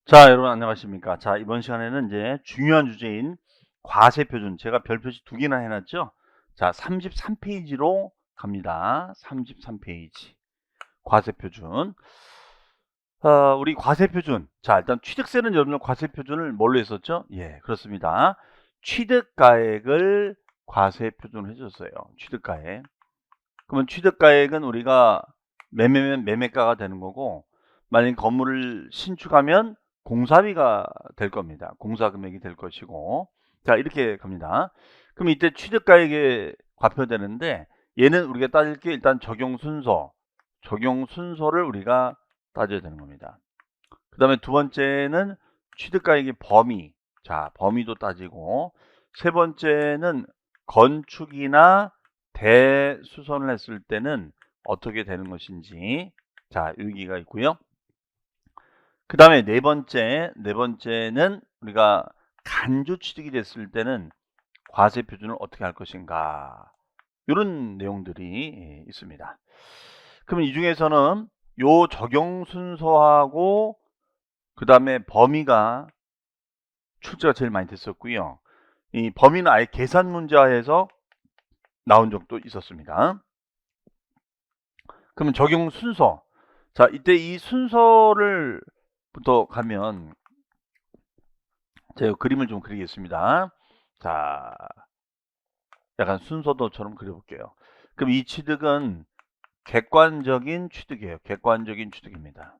자, 여러분 안녕하십니까? 자, 이번 시간에는 이제 중요한 주제인 과세 표준, 제가 별표시 두 개나 해놨죠? 자, 33페이지로 갑니다. 33페이지. 과세 표준. 우리 과세 표준. 자, 일단 취득세는 여러분들 과세 표준을 뭘로 했었죠? 예, 그렇습니다. 취득가액을 과세 표준을 해줬어요. 취득가액. 그러면 취득가액은 우리가 매매면 매매가가 되는 거고, 만약 건물을 신축하면 공사비가 될 겁니다. 공사 금액이 될 것이고. 자, 이렇게 갑니다. 그럼 이때 취득가액에 과표되는데, 얘는 우리가 따질 게 일단 적용 순서를 우리가 따져야 되는 겁니다. 그 다음에 두 번째는 취득가액의 범위. 자, 범위도 따지고, 세 번째는 건축이나 대수선을 했을 때는 어떻게 되는 것인지, 자, 여기가 있고요. 그 다음에 네 번째는 우리가 간주 취득이 됐을 때는 과세 표준을 어떻게 할 것인가, 이런 내용들이 있습니다. 그러면 이 중에서는 요 적용 순서하고 그 다음에 범위가 출제가 제일 많이 됐었고요. 이 범위는 아예 계산 문제에서 나온 적도 있었습니다. 그러면 적용 순서. 자, 이때 이 순서를 부터 가면 제가 그림을 좀 그리겠습니다. 자, 약간 순서도처럼 그려볼게요. 그럼 이 취득은 객관적인 취득이에요. 객관적인 취득입니다.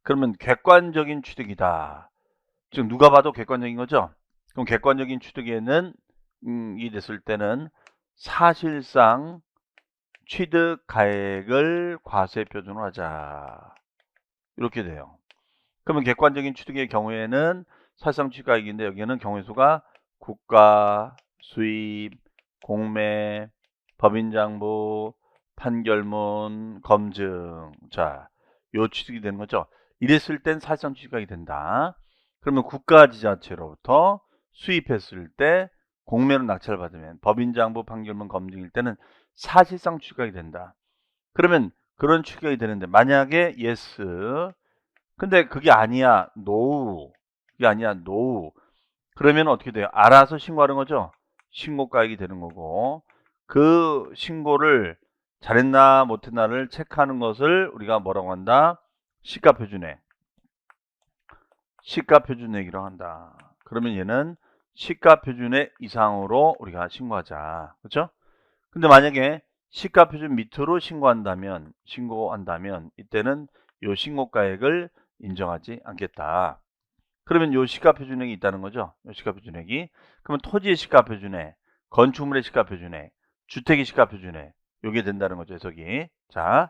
그러면 객관적인 취득이다. 지금 누가 봐도 객관적인 거죠? 그럼 객관적인 취득에는 이 됐을 때는 사실상 취득 가액을 과세 표준으로 하자. 이렇게 돼요. 그러면 객관적인 취득의 경우에는 사실상 취득 가액인데, 여기는 경우의 수가 국가, 수입, 공매, 법인장부, 판결문, 검증. 자, 요 취득이 되는 거죠. 이랬을 땐 사실상 취득 가액이 된다. 그러면 국가지자체로부터 수입했을 때 공매로 낙찰을 받으면, 법인장부, 판결문, 검증일 때는 사실상 취득 가액이 된다. 그러면 그런 취득 가액이 되는데, 만약에 yes, 근데 그게 아니야, no, 그게 아니야, no, 그러면 어떻게 돼요? 알아서 신고하는 거죠. 신고가액이 되는 거고, 그 신고를 잘했나 못했나를 체크하는 것을 우리가 뭐라고 한다? 시가표준액. 시가표준액이라고 한다. 그러면 얘는 시가표준액 이상으로 우리가 신고하자. 그렇죠? 근데 만약에 시가표준 밑으로 신고한다면 이때는 요 신고가액을 인정하지 않겠다. 그러면 요 시가표준액이 있다는 거죠. 요 시가표준액이. 그러면 토지의 시가표준액, 건축물의 시가표준액, 주택의 시가표준액, 요게 된다는 거죠, 해석이. 자,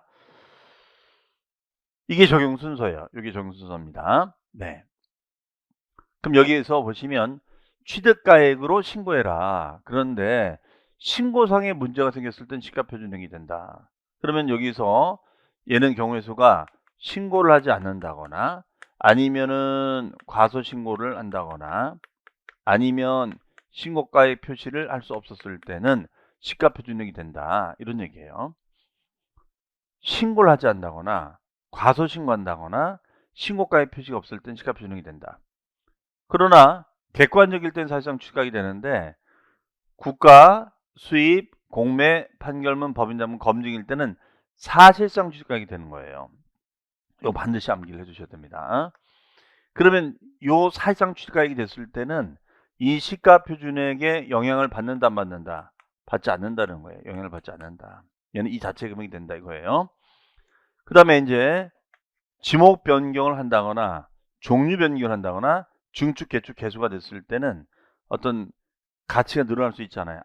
이게 적용 순서예요. 이게 적용 순서입니다. 네. 그럼 여기에서 보시면 취득가액으로 신고해라. 그런데 신고상에 문제가 생겼을 땐 시가표준액이 된다. 그러면 여기서 얘는 경우의 수가 신고를 하지 않는다거나, 아니면은 과소신고를 한다거나, 아니면 신고가액 표시를 할 수 없었을 때는 시가표준액이 된다. 이런 얘기예요. 신고를 하지 않는다거나, 과소신고한다거나, 신고가액 표시가 없을 땐 시가표준액이 된다. 그러나 객관적일 땐 사실상 취득이 되는데, 국가, 수입, 공매, 판결문, 법인자문, 검증일 때는 사실상 취득이 되는 거예요. 이거 반드시 암기를 해주셔야 됩니다. 그러면 요 사실상 취득가액이 됐을 때는 이 시가표준액에 영향을 받는다 안 받는다? 받지 않는다는 거예요. 영향을 받지 않는다. 얘는 이 자체 금액이 된다 이거예요. 그 다음에 이제 지목 변경을 한다거나 종류 변경을 한다거나 증축, 개축, 개수가 됐을 때는 어떤 가치가 늘어날 수 있잖아요.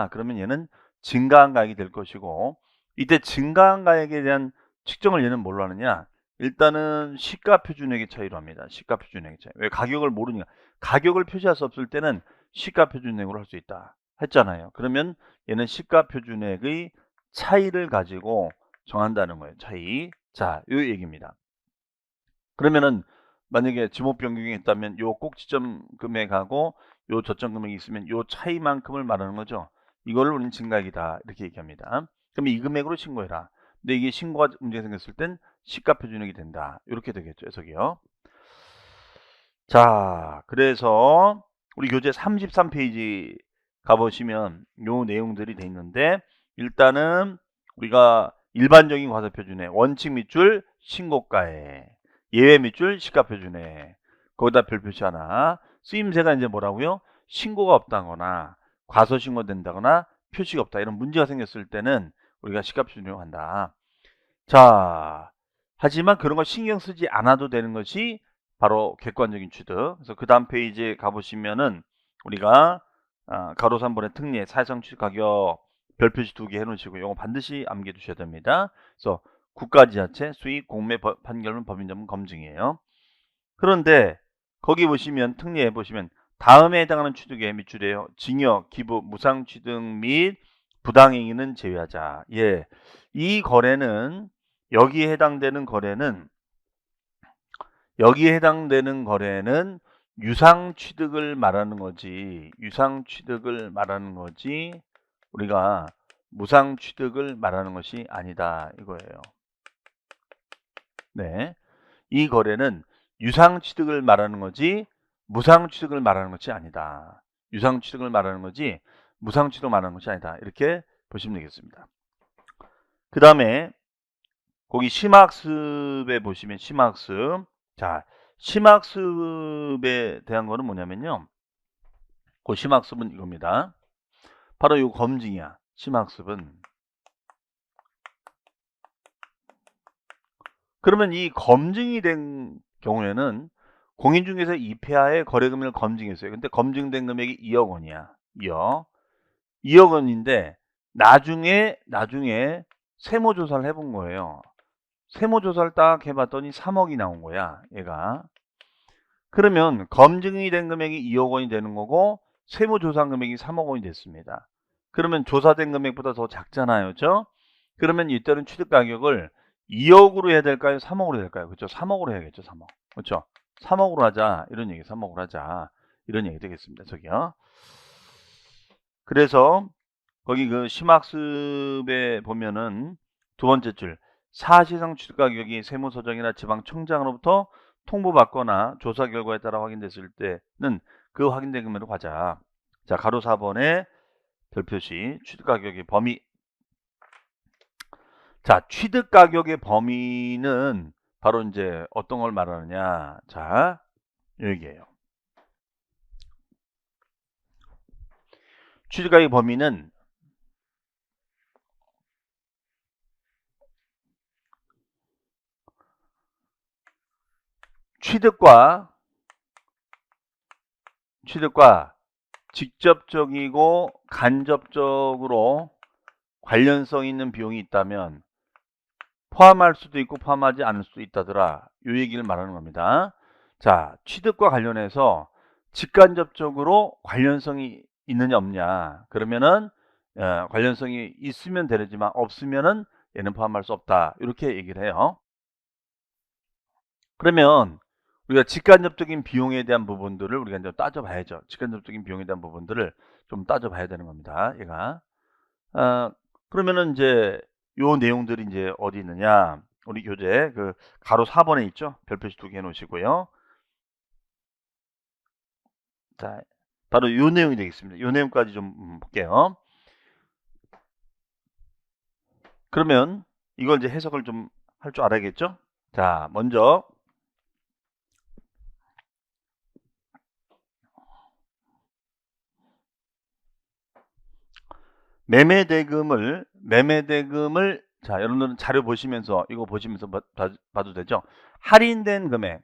그러면 얘는 증가한 가액이 될 것이고, 이때 증가한 가액에 대한 측정을 얘는 뭘로 하느냐? 일단은 시가표준액의 차이로 합니다. 시가표준액의 차이. 왜? 가격을 모르니까. 가격을 표시할 수 없을 때는 시가표준액으로 할 수 있다 했잖아요. 그러면 얘는 시가표준액의 차이를 가지고 정한다는 거예요. 차이. 자, 이 얘기입니다. 그러면은 만약에 지목 변경이 있다면 요 꼭지점 금액하고 요 저점 금액이 있으면 요 차이만큼을 말하는 거죠. 이거를 우리는 증가액이다 이렇게 얘기합니다. 그럼 이 금액으로 신고해라. 근데 이게 신고가 문제가 생겼을 땐 시가표준액이 된다. 이렇게 되겠죠. 해석이요. 자, 그래서 우리 교재 33페이지 가보시면 요 내용들이 돼 있는데, 일단은 우리가 일반적인 과세표준에 원칙 밑줄 신고가에, 예외 밑줄 시가표준에, 거기다 별 표시 하나. 쓰임새가 이제 뭐라고요? 신고가 없다거나 과소신고된다거나 표시가 없다, 이런 문제가 생겼을 때는 우리가 시가표준으로 한다. 자, 하지만 그런 거 신경 쓰지 않아도 되는 것이 바로 객관적인 취득. 그래서 그 다음 페이지에 가보시면은 우리가 가로 3번의 특례, 사회상 취득 가격 별표시 2개 해놓으시고 이거 반드시 암기해 두셔야 됩니다. 그래서 국가지자체, 수익, 공매, 판결문, 법인자문 검증이에요. 그런데 거기 보시면 특례에 보시면 다음에 해당하는 취득의 밑줄이에요. 징역, 기부, 무상취득 및 부당행위는 제외하자. 예, 이 거래는 여기에 해당되는 거래는 유상취득을 말하는 거지. 유상취득을 말하는 거지. 우리가 무상취득을 말하는 것이 아니다, 이거예요. 네, 이 거래는 유상취득을 말하는 거지 무상취득을 말하는 것이 아니다. 유상취득을 말하는 거지 무상취득을 말하는 것이 아니다. 이렇게 보시면 되겠습니다. 그 다음에 거기 심학습에 보시면 심학습. 자, 심학습에 대한 거는 뭐냐면요. 그 심학습은 이겁니다. 바로 이 검증이야. 심학습은. 그러면 이 검증이 된 경우에는 공인중개사 2폐하의 거래금액을 검증했어요. 근데 검증된 금액이 2억 원이야. 2억 원인데 나중에 세무조사를 해본 거예요. 세무조사를 딱 해봤더니 3억이 나온 거야, 얘가. 그러면 검증이 된 금액이 2억 원이 되는 거고 세무조사 금액이 3억 원이 됐습니다. 그러면 조사된 금액보다 더 작잖아요. 그렇죠? 그러면 이때는 취득가격을 2억으로 해야 될까요? 3억으로 해야 될까요? 그렇죠? 3억으로 해야겠죠. 3억. 그렇죠? 3억으로 하자. 이런 얘기. 3억으로 하자. 이런 얘기 되겠습니다. 저기요. 그래서 거기 그 심학습에 보면은 두 번째 줄, 사실상 취득가격이 세무서장이나 지방청장으로부터 통보받거나 조사 결과에 따라 확인됐을 때는 그 확인된 금액으로 가자. 자, 가로 4번에 별표시 취득가격의 범위. 자, 취득가격의 범위는 바로 이제 어떤 걸 말하느냐. 자, 여기에요. 취득가격의 범위는 취득과 직접적이고 간접적으로 관련성 있는 비용이 있다면 포함할 수도 있고 포함하지 않을 수도 있다더라. 이 얘기를 말하는 겁니다. 자, 취득과 관련해서 직간접적으로 관련성이 있느냐 없냐. 그러면은 관련성이 있으면 되지만 없으면은 얘는 포함할 수 없다. 이렇게 얘기를 해요. 그러면 우리가 직간접적인 비용에 대한 부분들을 우리가 이제 따져봐야죠. 직간접적인 비용에 대한 부분들을 좀 따져봐야 되는 겁니다. 얘가. 그러면은 이제 요 내용들이 이제 어디 있느냐? 우리 교재 그 가로 4번에 있죠. 별표시 2개 해놓으시고요. 자, 바로 요 내용이 되겠습니다. 요 내용까지 좀 볼게요. 그러면 이걸 이제 해석을 좀 할 줄 알아야겠죠? 자, 먼저 매매대금을 자, 여러분들은 자료 보시면서 이거 보시면서 봐도 되죠? 할인된 금액,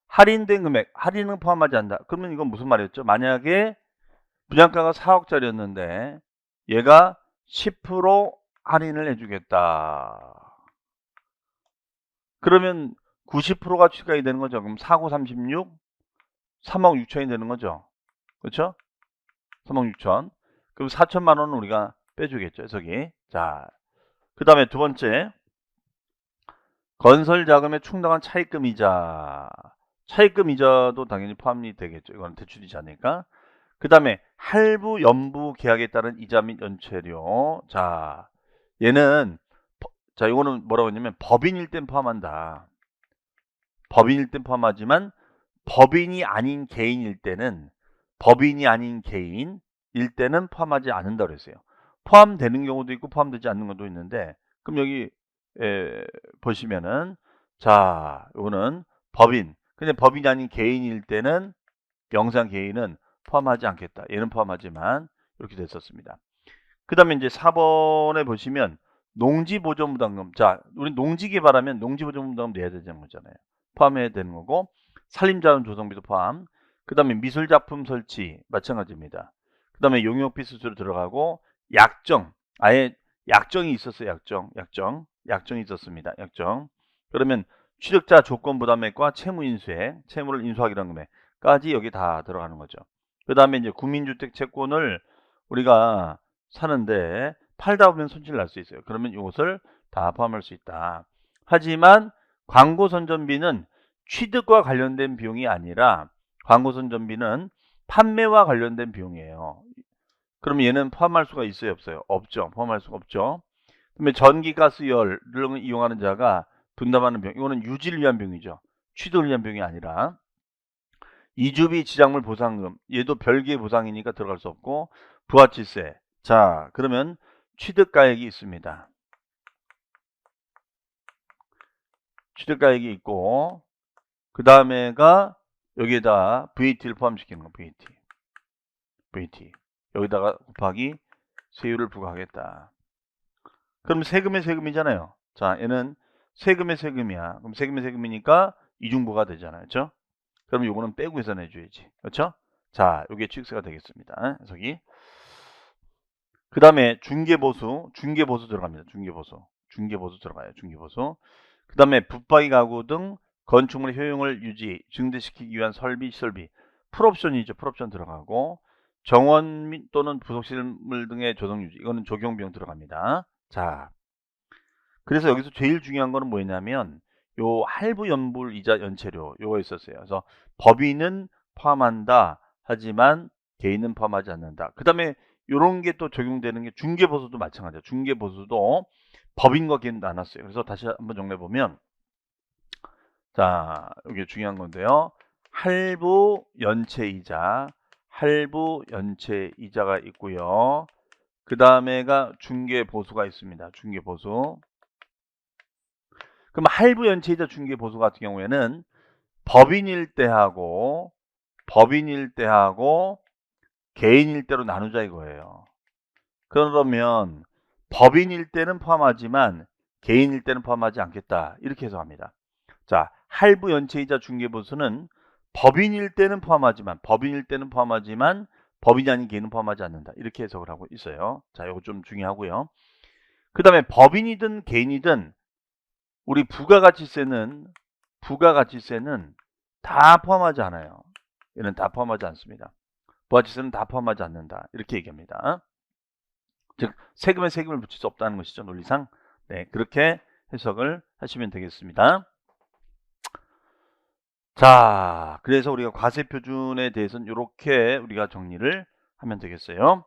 할인은 포함하지 않는다. 그러면 이건 무슨 말이었죠? 만약에 분양가가 4억짜리였는데 얘가 10% 할인을 해주겠다. 그러면 90%가 취득이 되는 거죠. 그럼 4고 36, 3억 6천이 되는 거죠. 그렇죠? 3억 6천. 그럼 4천만 원은 우리가 빼주겠죠. 해석이. 자, 그 다음에 두 번째, 건설 자금에 충당한 차입금 이자. 차입금 이자도 당연히 포함이 되겠죠. 이건 대출이자니까. 그 다음에 할부 연부 계약에 따른 이자 및 연체료. 자, 얘는 자, 이거는 뭐라고 했냐면 법인일 땐 포함한다. 법인일 땐 포함하지만 법인이 아닌 개인일 때는 포함하지 않는다 그랬어요. 포함되는 경우도 있고 포함되지 않는 것도 있는데, 그럼 여기 보시면은, 자, 요거는 법인. 근데 법인이 아닌 개인일 때는 영상 개인은 포함하지 않겠다. 얘는 포함하지만 이렇게 됐었습니다. 그 다음에 이제 4번에 보시면 농지보존부담금. 자, 우리 농지 개발하면 농지보존부담금 내야 되는 거잖아요. 포함해야 되는 거고, 산림자원 조성비도 포함. 그 다음에 미술작품 설치 마찬가지입니다. 그 다음에 용역비 수수료 들어가고, 약정. 아예 약정이 있었어요. 약정이 있었습니다. 약정. 그러면 취득자 조건부담액과 채무인수액, 채무를 인수하기로 한 금액까지 여기 다 들어가는 거죠. 그 다음에 이제 국민주택 채권을 우리가 사는데 팔다 보면 손실 날 수 있어요. 그러면 이것을 다 포함할 수 있다. 하지만 광고 선전비는 취득과 관련된 비용이 아니라 광고 선전비는 판매와 관련된 비용이에요. 그럼 얘는 포함할 수가 있어요, 없어요? 없죠. 포함할 수가 없죠. 그러면 전기, 가스, 열을 이용하는 자가 분담하는 비용. 이거는 유지를 위한 비용이죠. 취득을 위한 비용이 아니라. 이주비 지작물 보상금. 얘도 별개의 보상이니까 들어갈 수 없고, 부가치세. 자, 그러면 취득가액이 있습니다. 취득가액이 있고, 그 다음에가 여기에다 VAT를 포함시키는 거. VAT. 여기다가 곱하기 세율을 부과하겠다. 그럼 세금의 세금이잖아요. 자, 얘는 세금의 세금이야. 그럼 세금의 세금이니까 이중부가 되잖아요. 그렇죠? 그럼 요거는 빼고 계산해줘야지. 그렇죠? 자, 요게 취득세가 되겠습니다. 해석이. 그 다음에 중개보수 들어갑니다. 중개보수 들어가요. 중개보수. 그 다음에 붙박이 가구 등 건축물의 효용을 유지, 증대시키기 위한 설비, 시설비. 풀옵션이죠. 풀옵션 들어가고, 정원 또는 부속시설 등의 조성 유지. 이거는 적용비용 들어갑니다. 자, 그래서 여기서 제일 중요한 거는 뭐냐면 요 할부 연불 이자 연체료 요거 있었어요. 그래서 법인은 포함한다. 하지만 개인은 포함하지 않는다. 그 다음에 요런 게 또 적용되는 게 중개보수도 마찬가지예요. 중개보수도 법인과 개인 나눴어요. 그래서 다시 한번 정리해 보면, 자, 이게 중요한 건데요. 할부 연체 이자가 있고요. 그 다음에가 중개보수가 있습니다. 중개보수. 그럼 할부 연체이자 중개보수 같은 경우에는 법인일 때하고 개인일 때로 나누자 이거예요. 그러면 법인일 때는 포함하지만 개인일 때는 포함하지 않겠다. 이렇게 해석합니다. 자, 할부 연체이자 중개보수는 법인일 때는 포함하지만 법인이 아닌 개인은 포함하지 않는다. 이렇게 해석을 하고 있어요. 자, 이거 좀 중요하고요. 그 다음에 법인이든 개인이든 우리 부가가치세는 다 포함하지 않아요. 얘는 다 포함하지 않습니다. 부가가치세는 다 포함하지 않는다. 이렇게 얘기합니다. 즉 세금에 세금을 붙일 수 없다는 것이죠. 논리상. 네, 그렇게 해석을 하시면 되겠습니다. 자, 그래서 우리가 과세표준에 대해서는 이렇게 우리가 정리를 하면 되겠어요.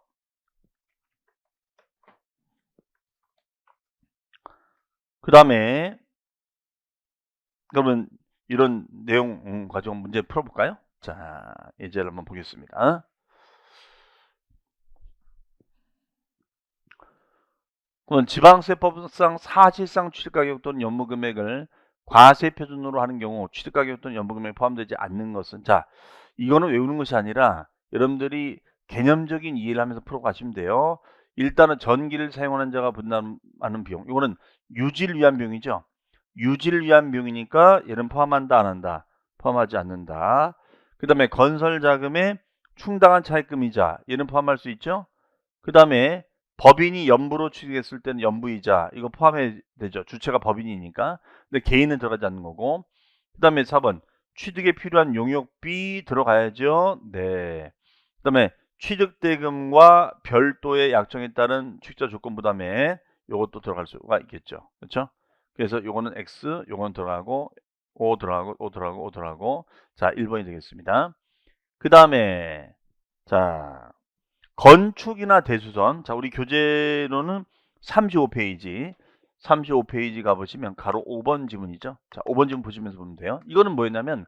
그 다음에 그러면 이런 내용 과정 문제 풀어볼까요? 자, 예제를 한번 보겠습니다. 그럼 지방세법상 사실상 취득가격 또는 연무금액을 과세표준으로 하는 경우 취득가격 또는 연무금액이 포함되지 않는 것은, 자, 이거는 외우는 것이 아니라 여러분들이 개념적인 이해를 하면서 풀어가시면 돼요. 일단은 전기를 사용하는 자가 분담하는 비용, 이거는 유지를 위한 비용이죠. 유지를 위한 비용이니까 얘는 포함한다 안 한다? 포함하지 않는다. 그 다음에 건설자금에 충당한 차입금이자 얘는 포함할 수 있죠. 그 다음에 법인이 연부로 취득했을 때는 연부이자 이거 포함해야 되죠. 주체가 법인이니까. 근데 개인은 들어가지 않는 거고. 그 다음에 4번 취득에 필요한 용역비 들어가야죠. 네. 그 다음에 취득대금과 별도의 약정에 따른 취득자 조건 부담에 이것도 들어갈 수가 있겠죠. 그렇죠? 그래서 요거는 X, 요거는 들어가고 O 들어가고 자, 1번이 되겠습니다. 그 다음에 자, 건축이나 대수선. 자, 우리 교재로는 35페이지. 35페이지 가보시면 가로 5번 지문이죠. 자, 5번 지문 보시면서 보면 돼요. 이거는 뭐였냐면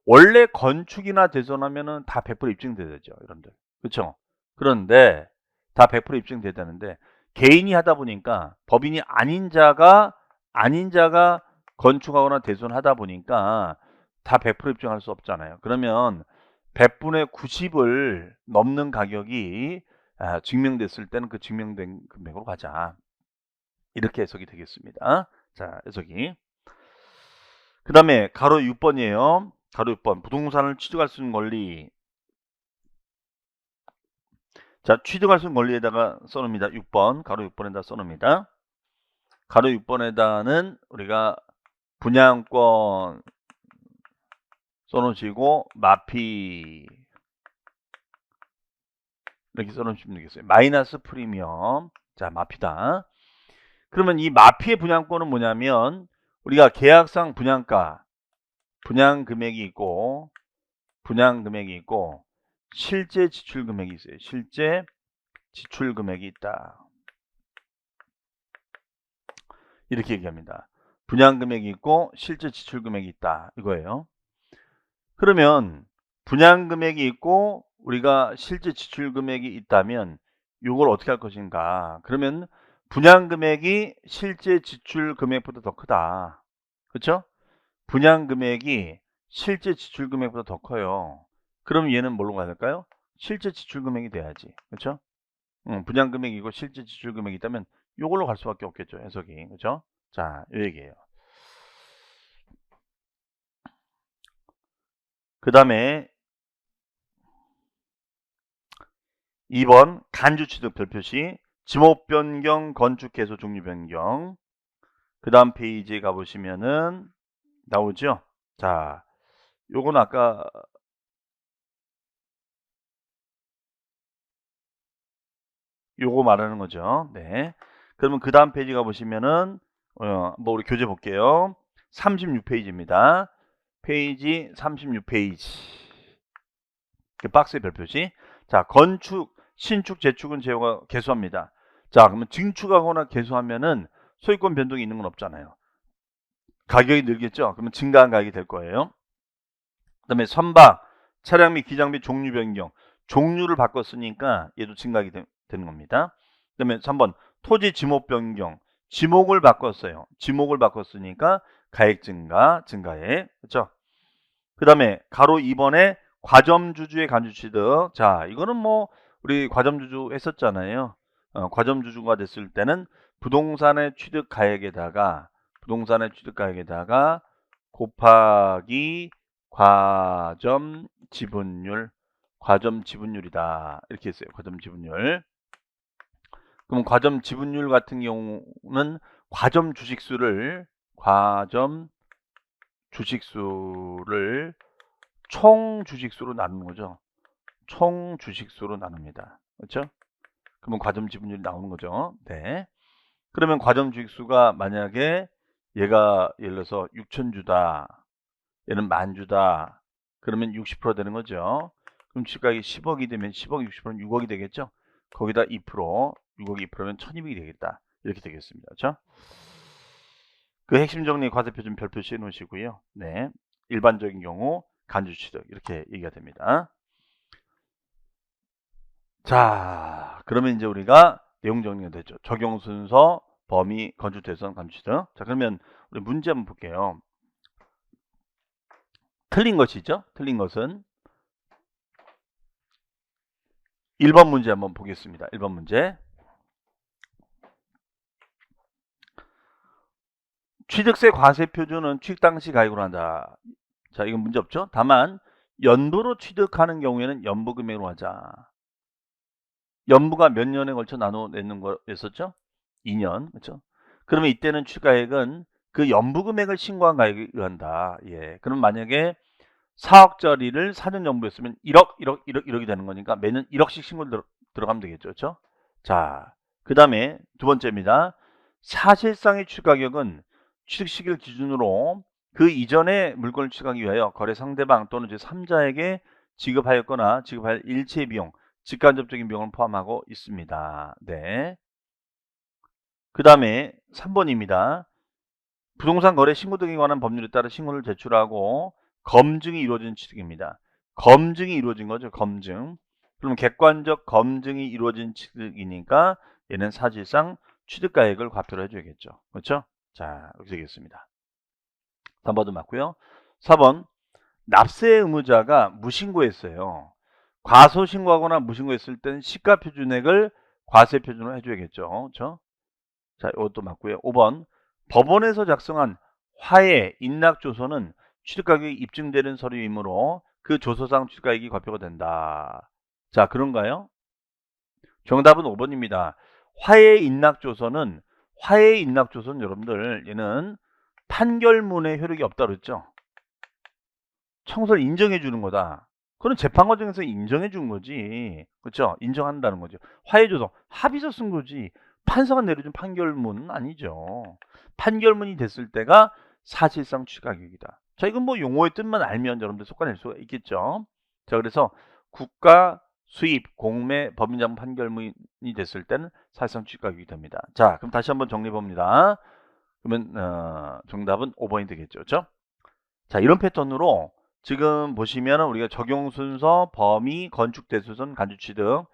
원래 건축이나 대손하면은 다 100% 입증되죠, 여러분들. 그렇죠? 그런데 다 100% 입증되다는데 개인이 하다 보니까 법인이 아닌 자가 건축하거나 대손하다 보니까 다 100% 입증할 수 없잖아요. 그러면 100분의 90을 넘는 가격이 증명됐을 때는 그 증명된 금액으로 가자. 이렇게 해석이 되겠습니다. 자, 해석이. 그 다음에 가로 6번이에요. 가로 6번. 부동산을 취득할 수 있는 권리. 자, 취득할 수 있는 권리에다가 써놓습니다. 6번. 가로 6번에다 써놓습니다. 가로 6번에다는 우리가 분양권 써놓으시고 마피 이렇게 써놓으시면 되겠어요. 마이너스 프리미엄. 자, 마피다. 그러면 이 마피의 분양권은 뭐냐면 우리가 계약상 분양가, 분양 금액이 있고 실제 지출 금액이 있어요. 실제 지출 금액이 있다. 이렇게 얘기합니다. 분양 금액이 있고 실제 지출 금액이 있다. 이거예요. 그러면 분양 금액이 있고 우리가 실제 지출 금액이 있다면 이걸 어떻게 할 것인가? 그러면 분양 금액이 실제 지출 금액보다 더 크다. 그렇죠? 분양 금액이 실제 지출 금액보다 더 커요. 그럼 얘는 뭘로 가야 될까요? 실제 지출 금액이 돼야지. 그렇죠? 분양 금액이고 실제 지출 금액이 있다면 이걸로 갈 수밖에 없겠죠. 해석이. 그렇죠? 자, 이 얘기예요. 그 다음에 2번 간주 취득 별표시 지목 변경 건축 개소 종류 변경. 그 다음 페이지에 가보시면은 나오죠. 자, 요건 아까 요거 말하는 거죠. 네. 그러면 그 다음 페이지 가보시면은 뭐 우리 교재 볼게요. 36페이지입니다. 페이지 36페이지. 그 박스의 별표시. 자, 건축, 신축, 재축은 제호가 개수합니다. 자, 그러면 증축하거나 개수하면은 소유권 변동이 있는 건 없잖아요. 가격이 늘겠죠. 그러면 증가한 가격이 될 거예요. 그 다음에 선박, 차량 및 기장 및 종류 변경. 종류를 바꿨으니까 얘도 증가하게 되는 겁니다. 그 다음에 3번 토지 지목 변경. 지목을 바꿨어요. 지목을 바꿨으니까 가액 증가액. 그렇죠? 그 다음에 가로 2번에 과점주주의 간주취득. 자, 이거는 뭐 우리 과점주주 했었잖아요. 과점주주가 됐을 때는 부동산의 취득가액에다가 곱하기 과점 지분율이다. 이렇게 했어요. 과점 지분율. 그럼 과점 지분율 같은 경우는 과점 주식수를 총 주식수로 나누는 거죠. 총 주식수로 나눕니다. 그렇죠? 그러면 과점 지분율이 나오는 거죠. 네. 그러면 과점 주식수가 만약에 얘가 예를 들어서 6,000주다. 얘는 10,000주다. 그러면 60% 되는 거죠. 그럼 주가액이 10억이 되면 10억 60%는 6억이 되겠죠. 거기다 2%, 6억 2%면 1,200이 되겠다. 이렇게 되겠습니다. 그렇죠? 그 핵심 정리 과세표 좀 별표시해 놓으시고요. 네. 일반적인 경우 간주 취득 이렇게 얘기가 됩니다. 자, 그러면 이제 우리가 내용 정리가 됐죠. 적용 순서, 범위, 건축 대상, 간주 취득. 자, 그러면 우리 문제 한번 볼게요. 틀린 것이죠. 틀린 것은 1번 문제 한번 보겠습니다. 1번 문제. 취득세 과세 표준은 취득 당시 가액으로 한다. 자, 이건 문제 없죠. 다만 연부로 취득하는 경우에는 연부 금액으로 하자. 연부가 몇 년에 걸쳐 나눠내는 거였었죠? 2년. 그렇죠? 그러면 이때는 취득가액은 그 연부 금액을 신고한 가액에 의한다. 예. 그럼 만약에 4억짜리를 4년 연부했으면 1억이 되는 거니까 매년 1억씩 신고 들어가면 되겠죠. 그렇죠? 자, 그 다음에 두 번째입니다. 사실상의 취득가격은 취득 시기를 기준으로 그 이전에 물건을 취득하기 위하여 거래 상대방 또는 제3자에게 지급하였거나 지급할 일체 비용, 직간접적인 비용을 포함하고 있습니다. 네. 그 다음에 3번입니다. 부동산 거래 신고 등에 관한 법률에 따라 신고를 제출하고 검증이 이루어진 취득입니다. 검증이 이루어진 거죠. 검증. 그러면 객관적 검증이 이루어진 취득이니까 얘는 사실상 취득가액을 과표로 해줘야겠죠. 그렇죠? 자, 이렇게 되겠습니다. 3번도 맞고요. 4번 납세 의무자가 무신고했어요. 과소신고하거나 무신고했을 때는 시가표준액을 과세표준으로 해줘야겠죠. 그렇죠? 자, 이것도 맞고요. 5번 법원에서 작성한 화해 인락조서는 취득가격이 입증되는 서류이므로 그 조서상 취득가액이 과표가 된다. 자, 그런가요? 정답은 5번입니다. 화해 인락조서는 여러분들 얘는 판결문에 효력이 없다 그랬죠. 청소를 인정해 주는 거다. 그건 재판 과정에서 인정해 준 거지. 그렇죠? 인정한다는 거죠. 화해조서 합의서 쓴 거지. 판사가 내려준 판결문은 아니죠. 판결문이 됐을 때가 사실상 취득가격이다. 자, 이건 뭐 용어의 뜻만 알면 여러분들 속아낼 수가 있겠죠. 자, 그래서 국가 수입, 공매, 법인자본 판결문이 됐을 때는 사실상 취득가격이 됩니다. 자, 그럼 다시 한번 정리해 봅니다. 그러면 정답은 5번이 되겠죠. 그렇죠? 자, 이런 패턴으로 지금 보시면 우리가 적용 순서, 범위, 건축 대수선, 간주 취득,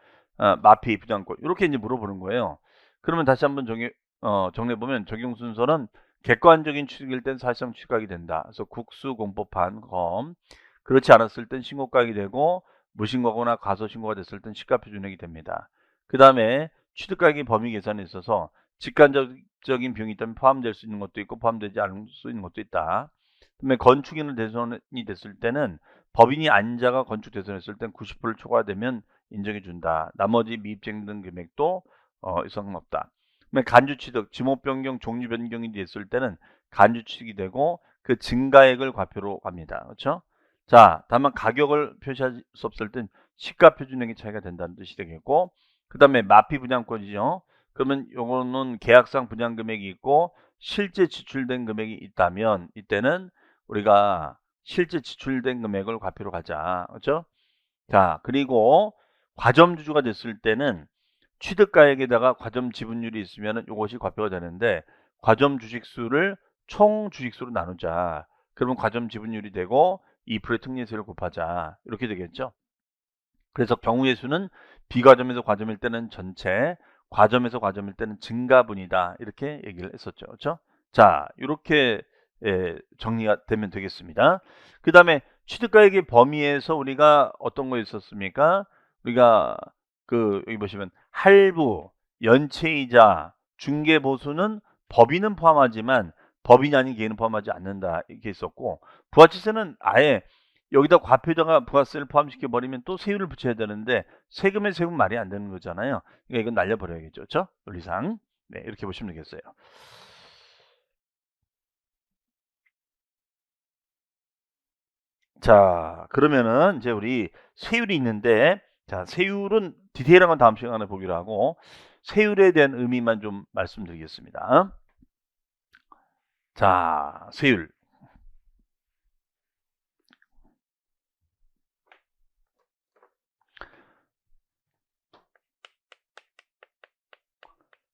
마피, 부담권 이렇게 이제 물어보는 거예요. 그러면 다시 한번 정리해 보면 적용 순서는 객관적인 취득일 땐 사실상 취득가액이 된다. 그래서 국수, 공법한, 검. 그렇지 않았을 땐 신고가액이 되고 무신고거나 과소신고가 됐을 땐 시가표준액이 됩니다. 그 다음에 취득가액의 범위 계산에 있어서 직관적인 비용이 있다면 포함될 수 있는 것도 있고 포함되지 않을 수 있는 것도 있다. 그다음에 건축인을 대손이 됐을 때는 법인이 안자가 건축 대손했을 땐 90%를 초과되면 인정해 준다. 나머지 미입증된 금액도 상관없다. 그다음에 간주 취득, 지목 변경, 종류 변경이 됐을 때는 간주 취득이 되고 그 증가액을 과표로 갑니다. 그렇죠? 자, 다만 가격을 표시할 수 없을 땐 시가 표준액의 차이가 된다는 뜻이 되겠고, 그다음에 마피 분양권이죠. 그러면 요거는 계약상 분양 금액이 있고 실제 지출된 금액이 있다면 이때는 우리가 실제 지출된 금액을 과표로 가자. 그렇죠? 자, 그리고 과점주주가 됐을 때는 취득가액에다가 과점 지분율이 있으면 이것이 과표가 되는데 과점 주식수를 총 주식수로 나누자. 그러면 과점 지분율이 되고 2%의 특례세를 곱하자. 이렇게 되겠죠. 그래서 경우의 수는 비과점에서 과점일 때는 전체, 과점에서 과점일 때는 증가분이다. 이렇게 얘기를 했었죠. 그렇죠? 자, 이렇게 정리가 되면 되겠습니다. 그 다음에 취득가액의 범위에서 우리가 어떤 거 있었습니까? 우리가 여기 보시면 할부, 연체이자, 중개보수는 법인은 포함하지만 법인이 아닌 개인은 포함하지 않는다. 이렇게 있었고 부가치세는 아예 여기다 과표에다가 부가세를 포함시켜 버리면 또 세율을 붙여야 되는데 세금의 세금 말이 안 되는 거잖아요. 그러니까 이건 날려버려야겠죠. 그렇죠? 논리상. 네, 이렇게 보시면 되겠어요. 자, 그러면은 이제 우리 세율이 있는데 자, 세율은 디테일한 건 다음 시간에 보기로 하고 세율에 대한 의미만 좀 말씀드리겠습니다. 자, 세율.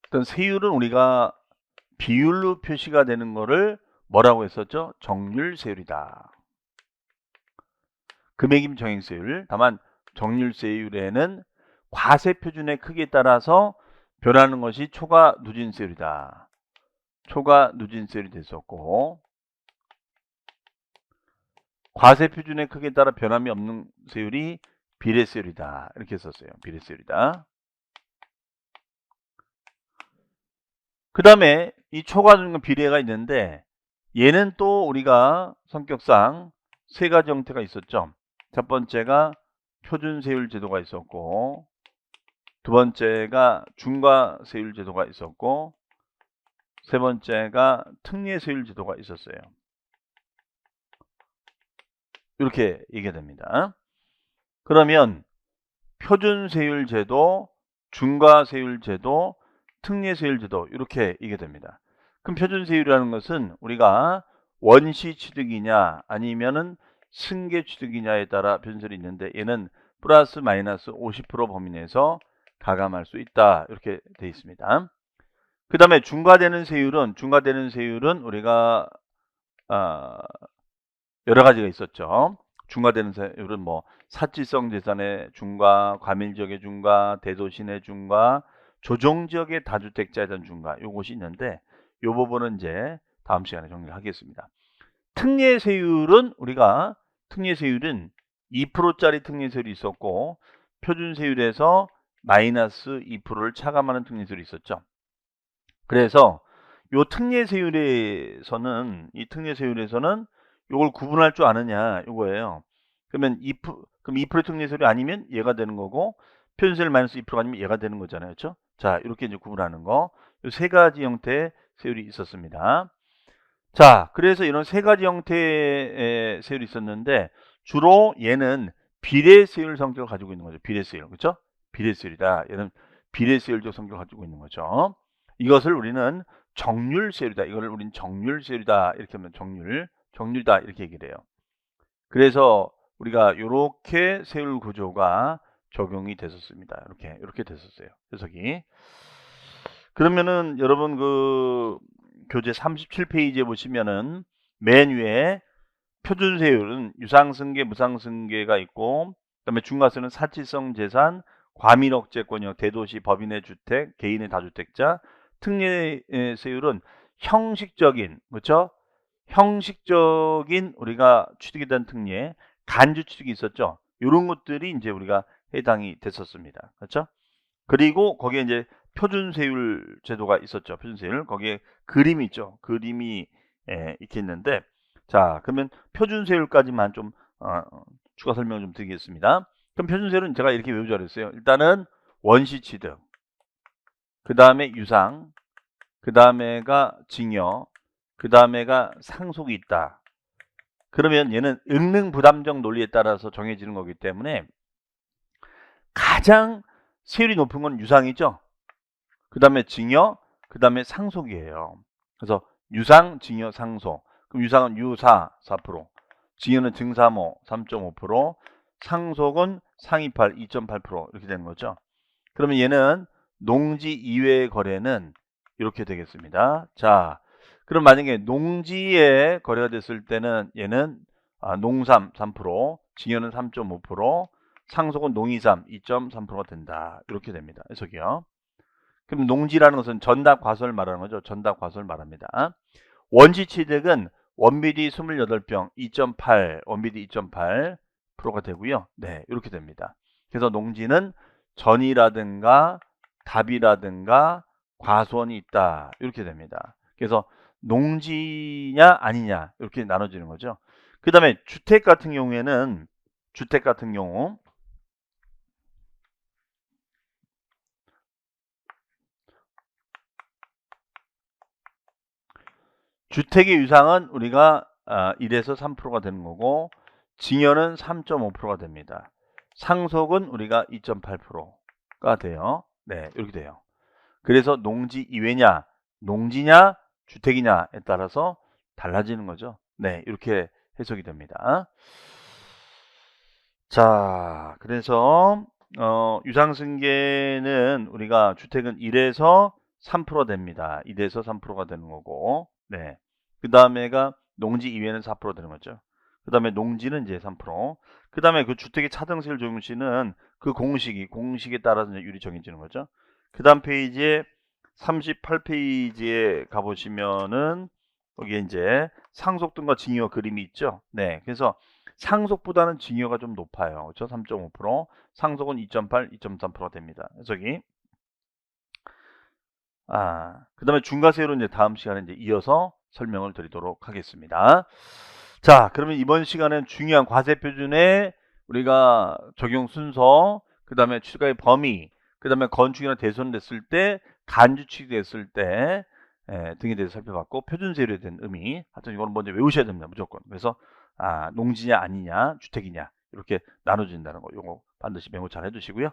일단 세율은 우리가 비율로 표시가 되는 거를 뭐라고 했었죠? 정률세율이다. 금액임 정액세율. 다만 정률세율에는 과세표준의 크기에 따라서 변하는 것이 초과 누진세율이다. 초과 누진세율이 됐었고 과세표준의 크기에 따라 변함이 없는 세율이 비례세율이다. 이렇게 했었어요. 비례세율이다. 그 다음에 이 초과 누진 비례가 있는데 얘는 또 우리가 성격상 세 가지 형태가 있었죠. 첫 번째가 표준세율 제도가 있었고 두 번째가 중과세율 제도가 있었고 세 번째가 특례세율 제도가 있었어요. 이렇게 얘기가 됩니다. 그러면 표준세율 제도, 중과세율 제도, 특례세율 제도 이렇게 얘기가 됩니다. 그럼 표준세율이라는 것은 우리가 원시 취득이냐 아니면은 승계 취득이냐에 따라 변수이 있는데 얘는 플러스 마이너스 50% 범위 내에서 가감할 수 있다. 이렇게 되어 있습니다. 그 다음에 중과되는 세율은 우리가 여러 가지가 있었죠. 중과되는 세율은 뭐 사치성 재산의 중과, 과밀지역의 중과, 대도시내 중과, 조정지역의 다주택자에 대한 중과, 요것이 있는데 요 부분은 이제 다음 시간에 정리를 하겠습니다. 특례세율은 2%짜리 특례세율이 있었고 표준세율에서 마이너스 2%를 차감하는 특례세율이 있었죠. 그래서 이 특례세율에서는 이걸 구분할 줄 아느냐 이거예요. 그러면 2% 특례세율이 아니면 얘가 되는 거고 표준세율 마이너스 2%가 아니면 얘가 되는 거잖아요. 그렇죠? 자, 이렇게 이제 구분하는 거. 이 세 가지 형태의 세율이 있었습니다. 자, 그래서 이런 세 가지 형태의 세율이 있었는데 주로 얘는 비례세율 성격을 가지고 있는 거죠. 비례세율. 그렇죠? 비례세율이다. 얘는 비례세율적 성격을 가지고 있는 거죠. 이것을 우리는 정률세율이다. 이거를 우리는 정률세율이다. 이렇게 하면 정률이다. 이렇게 얘기를 해요. 그래서 우리가 이렇게 세율 구조가 적용이 됐었습니다. 이렇게 됐었어요. 해석이. 그러면은 여러분 그 교재 37페이지에 보시면은 맨 위에 표준세율은 유상승계, 무상승계가 있고 그다음에 중과세는 사치성 재산, 과밀억제권형, 대도시, 법인의 주택, 개인의 다주택자, 특례세율은 형식적인, 그렇죠? 형식적인 우리가 취득에 대한 특례, 간주 취득이 있었죠. 이런 것들이 이제 우리가 해당이 됐었습니다. 그렇죠? 그리고 거기에 이제 표준세율 제도가 있었죠. 표준세율. 거기에 그림이 있죠. 그림이 이렇게 있는데 자, 그러면 표준세율까지만 좀 추가 설명을 좀 드리겠습니다. 그럼 표준세율은 제가 이렇게 외우자 그랬어요. 일단은 원시취득, 그 다음에 유상, 그 다음에가 징여, 그 다음에가 상속이 있다. 그러면 얘는 응능부담적 논리에 따라서 정해지는 거기 때문에 가장 세율이 높은 건 유상이죠. 그 다음에 징여, 그 다음에 상속이에요. 그래서 유상, 징여, 상속. 그럼 유상은 유사 4%, 징여는 증사모 3.5%, 상속은 상이팔 2.8% 이렇게 되는 거죠. 그러면 얘는 농지 이외의 거래는 이렇게 되겠습니다. 자, 그럼 만약에 농지에 거래가 됐을 때는 얘는 농삼 3%, 징여는 3.5%, 상속은 농이삼 2.3%가 된다. 이렇게 됩니다. 해석이요. 그럼 농지라는 것은 전답 과소를 말하는 거죠. 전답 과소를 말합니다. 원시취득은 원비리 28병 2.8, 원비리 2.8%가 되고요. 네, 이렇게 됩니다. 그래서 농지는 전이라든가 답이라든가 과소원이 있다. 이렇게 됩니다. 그래서 농지냐 아니냐 이렇게 나눠지는 거죠. 그 다음에 주택 같은 경우에는 주택의 유상은 우리가 1에서 3%가 되는 거고 징여는 3.5%가 됩니다. 상속은 우리가 2.8%가 돼요. 네, 이렇게 돼요. 그래서 농지 이외냐, 농지냐, 주택이냐에 따라서 달라지는 거죠. 네, 이렇게 해석이 됩니다. 자, 그래서 유상승계는 우리가 주택은 1에서 3% 됩니다. 1에서 3%가 되는 거고, 네. 그 다음에가 농지 이외는 4% 되는 거죠. 그 다음에 농지는 이제 3%. 그 다음에 그 주택의 차등세율 적용시는 그 공식에 따라서 이제 율이 정해지는 거죠. 그 다음 페이지에 38페이지에 가보시면은 거기에 이제 상속등과 징여 그림이 있죠. 네. 그래서 상속보다는 징여가 좀 높아요. 그렇죠? 3.5%, 상속은 2.8, 2.3%가 됩니다. 해석이. 그다음에 중과세율은 이제 다음 시간에 이제 이어서 설명을 드리도록 하겠습니다. 자, 그러면 이번 시간은 중요한 과세 표준의 우리가 적용 순서, 그다음에 추가의 범위, 그다음에 건축이나 대손됐을 때, 간주 취득됐을 때 등에 대해서 살펴봤고 표준세율에 대한 의미, 하여튼 이거는 먼저 외우셔야 됩니다. 무조건. 그래서 농지냐 아니냐, 주택이냐 이렇게 나눠진다는 거, 이거 반드시 메모 잘 해두시고요.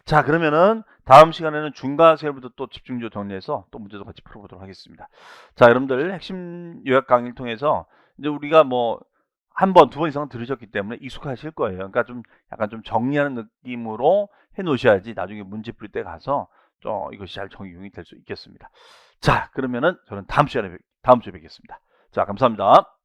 자, 그러면은 다음 시간에는 중과세율부터 또 집중적으로 정리해서 또 문제도 같이 풀어보도록 하겠습니다. 자, 여러분들 핵심 요약 강의를 통해서 이제 우리가 뭐 한 번, 두 번 이상 들으셨기 때문에 익숙하실 거예요. 그러니까 좀 약간 좀 정리하는 느낌으로 해 놓으셔야지 나중에 문제 풀 때 가서 이것이 잘 적용이 될 수 있겠습니다. 자, 그러면은 저는 다음 주에 뵙겠습니다. 자, 감사합니다.